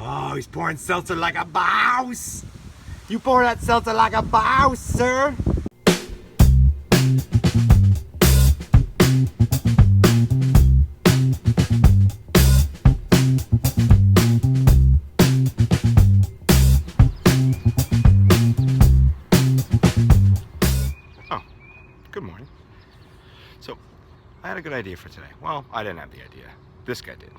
Oh, he's pouring seltzer like a boss. You pour that seltzer like a boss, sir. Oh, good morning. So, I had a good idea for today. Well, I didn't have the idea. This guy did.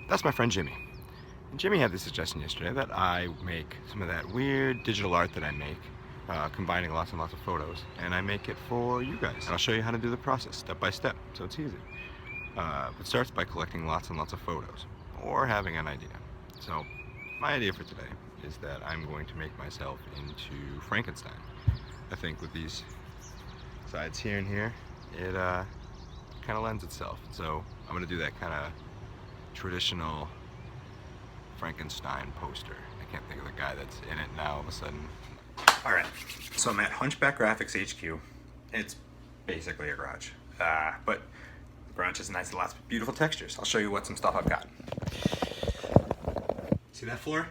That's my friend Jimmy. And Jimmy had the suggestion yesterday that I make some of that weird digital art that I make, combining lots and lots of photos, and I make it for you guys. And I'll show you how to do the process step by step, so it's easy. It starts by collecting lots and lots of photos, or having an idea. So, my idea for today is that I'm going to make myself into Frankenstein. I think with these sides here and here, it kind of lends itself. So I'm going to do that kind of traditional Frankenstein poster. I can't think of the guy that's in it now all of a sudden. Alright, so I'm at Hunchback Graphics HQ. It's basically a garage. But the garage is nice and lots of beautiful textures. I'll show you what some stuff I've got. See that floor?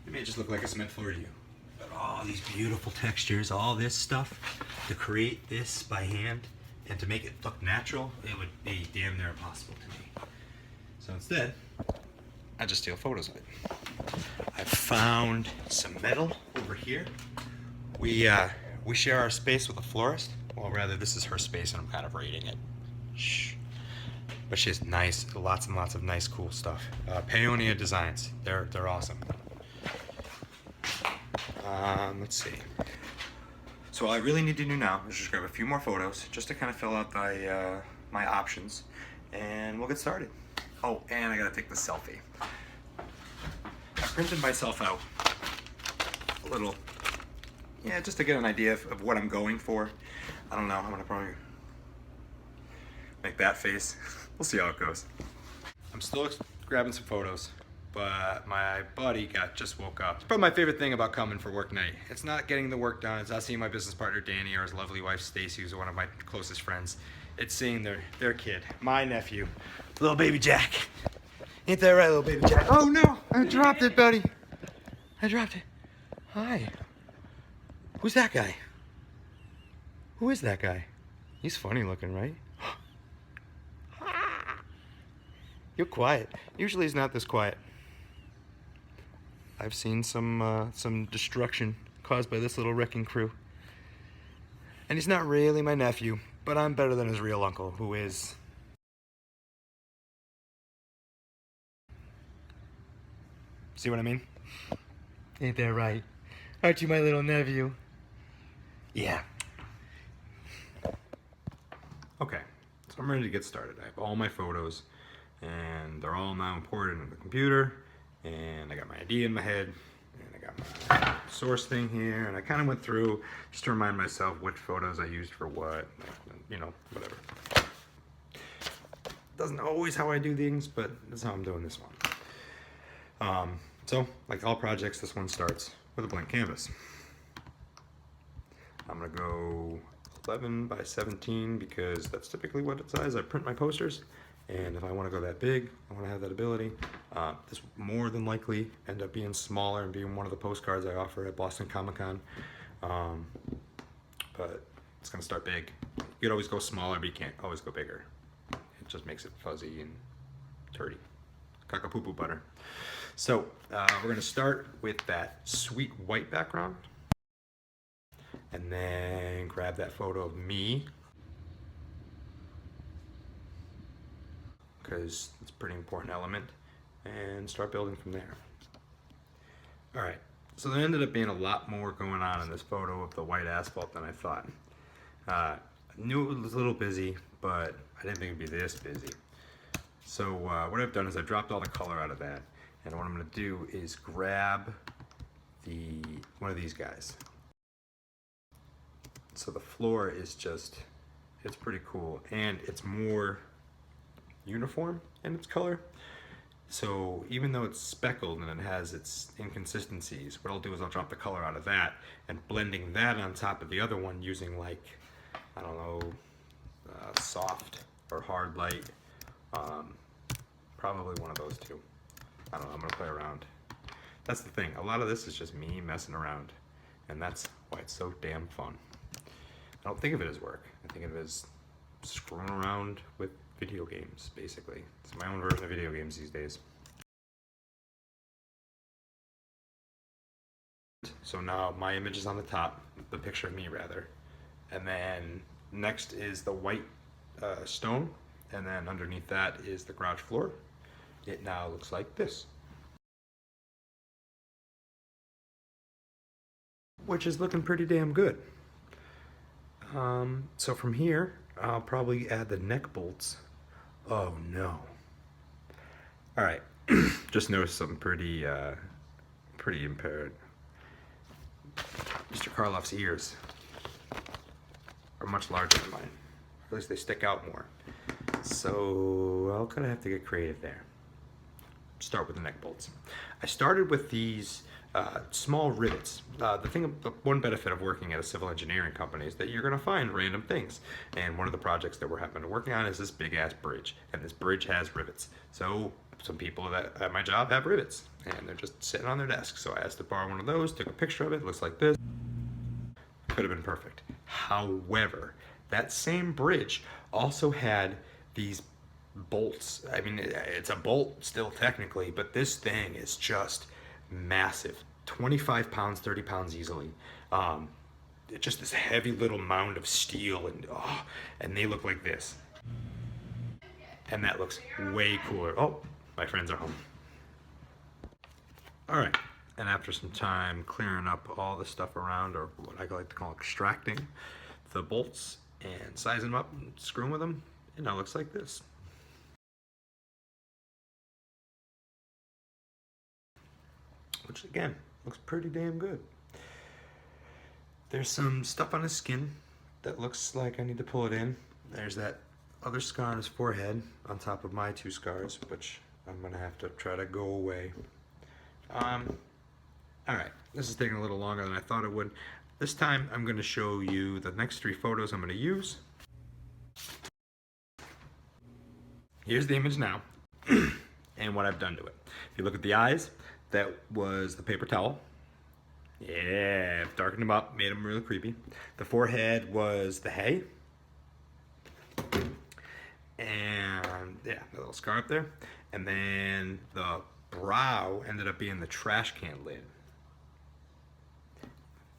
It may just look like a cement floor to you. But all these beautiful textures, all this stuff, to create this by hand and to make it look natural, it would be damn near impossible to me. So instead, I just steal photos of it. I found some metal over here. We share our space with a florist. Well, rather, this is her space, and I'm kind of raiding it. Shh. But she has lots and lots of nice, cool stuff. Paonia Designs. They're awesome. Let's see. So all I really need to do now is just grab a few more photos, just to kind of fill out my options, and we'll get started. Oh, and I gotta take the selfie. I printed myself out a little, just to get an idea of what I'm going for. I don't know, I'm gonna probably make that face. We'll see how it goes. I'm still grabbing some photos, but my buddy just woke up. It's probably my favorite thing about coming for work night. It's not getting the work done, it's not seeing my business partner Danny or his lovely wife Stacy, who's one of my closest friends. It's seeing their kid, my nephew, little baby Jack. Ain't that right, little baby Jack? Oh no, I dropped it, buddy. I dropped it. Hi. Who's that guy? Who is that guy? He's funny looking, right? You're quiet. Usually he's not this quiet. I've seen some destruction caused by this little wrecking crew. And he's not really my nephew, but I'm better than his real uncle, who is... See what I mean? Ain't that right? Aren't you my little nephew? Yeah. Okay, so I'm ready to get started. I have all my photos, and they're all now imported into the computer, and I got my idea in my head, and I got my source thing here, and I kind of went through just to remind myself which photos I used for what, whatever. Doesn't always how I do things, but that's how I'm doing this one. So, like all projects, this one starts with a blank canvas. I'm gonna go 11 by 17 because that's typically what size I print my posters. And if I want to go that big, I want to have that ability. This more than likely end up being smaller and being one of the postcards I offer at Boston Comic-Con. But it's going to start big. You could always go smaller, but you can't always go bigger. It just makes it fuzzy and turdy. Cockapoo butter. So we're going to start with that sweet white background. And then grab that photo of me, because it's a pretty important element, and start building from there. All right, so there ended up being a lot more going on in this photo of the white asphalt than I thought. I knew it was a little busy, but I didn't think it'd be this busy. So what I've done is I've dropped all the color out of that, and what I'm gonna do is grab one of these guys. So the floor is it's pretty cool, and it's more uniform in its color. So even though it's speckled and it has its inconsistencies, what I'll do is I'll drop the color out of that and blending that on top of the other one using, like, I don't know, soft or hard light, Probably one of those two. I don't know, I'm gonna play around. That's the thing, a lot of this is just me messing around, and that's why it's so damn fun. I don't think of it as work. I think of it as screwing around with video games, basically. It's my own version of video games these days. So now my image is on the top, the picture of me rather, and then next is the white stone, and then underneath that is the garage floor. It now looks like this, which is looking pretty damn good. So from here, I'll probably add the neck bolts. Oh no. All right, just noticed something pretty impaired. Mr. Karloff's ears are much larger than mine. At least they stick out more. So I'll kind of have to get creative there. Start with the neck bolts. I started with these small rivets. The one benefit of working at a civil engineering company is that you're going to find random things. And one of the projects that we're happening to working on is this big ass bridge. And this bridge has rivets. So some people at my job have rivets, and they're just sitting on their desk. So I asked to borrow one of those, took a picture of it, looks like this. Could have been perfect. However, that same bridge also had these bolts. I mean, it's a bolt still technically, but this thing is just massive. 25 pounds, 30 pounds easily. It's just this heavy little mound of steel, and they look like this. And that looks way cooler. Oh, my friends are home. All right, and after some time clearing up all the stuff around, or what I like to call extracting the bolts and sizing them up and screwing with them, it now looks like this. Which again, looks pretty damn good. There's some stuff on his skin that looks like I need to pull it in. There's that other scar on his forehead on top of my two scars, which I'm gonna have to try to go away. All right, this is taking a little longer than I thought it would. This time I'm gonna show you the next 3 photos I'm gonna use. Here's the image now, and what I've done to it. If you look at the eyes, that was the paper towel. Yeah, darkened them up, made them really creepy. The forehead was the hay. And yeah, the little scar up there. And then the brow ended up being the trash can lid.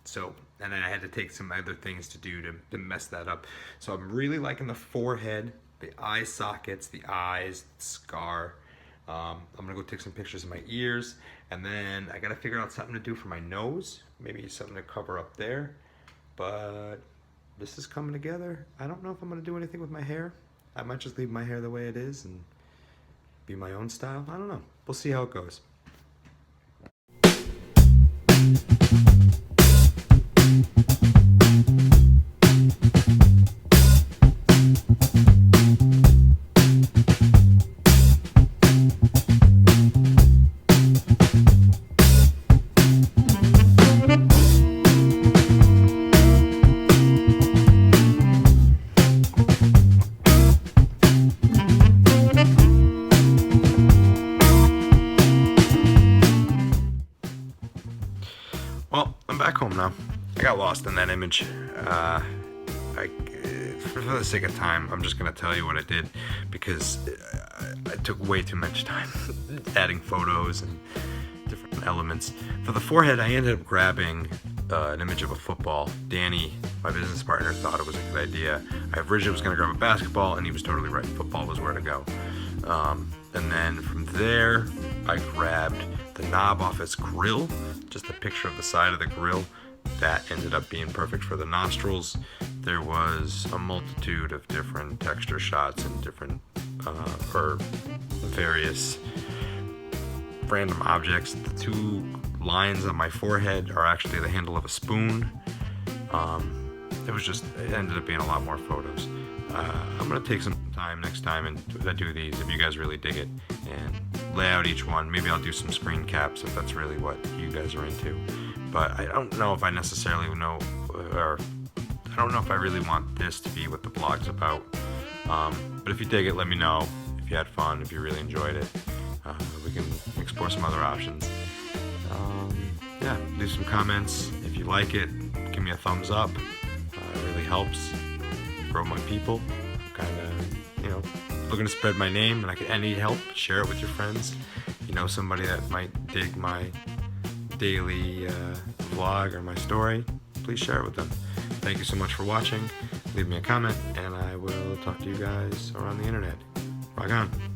So, and then I had to take some other things to do to mess that up. So I'm really liking the forehead, the eye sockets, the eyes, the scar. I'm gonna go take some pictures of my ears, and then I gotta figure out something to do for my nose. Maybe something to cover up there. But this is coming together. I don't know if I'm gonna do anything with my hair. I might just leave my hair the way it is and be my own style. I don't know. We'll see how it goes. Well, I'm back home now. I got lost in that image. For the sake of time, I'm just gonna tell you what I did, because I took way too much time adding photos and different elements. For the forehead, I ended up grabbing an image of a football. Danny, my business partner, thought it was a good idea. I originally was gonna grab a basketball, and he was totally right. Football was where to go. And then from there, I grabbed the knob off his grill, just a picture of the side of the grill. That ended up being perfect for the nostrils. There was a multitude of different texture shots and different, or various random objects. The 2 lines on my forehead are actually the handle of a spoon. It ended up being a lot more photos. I'm gonna take some time next time and do these, if you guys really dig it, and lay out each one. Maybe I'll do some screen caps if that's really what you guys are into. But I don't know if I necessarily know, or I don't know if I really want this to be what the vlog's about. But if you dig it, let me know. if you had fun, if you really enjoyed it. We can explore some other options. Yeah, leave some comments. If you like it, give me a thumbs up. It really helps grow my people. I'm kind of, looking to spread my name, and I need help. Share it with your friends. You know somebody that might dig my daily vlog or my story, please share it with them. Thank you so much for watching. Leave me a comment, and I will talk to you guys around the internet. Rock on.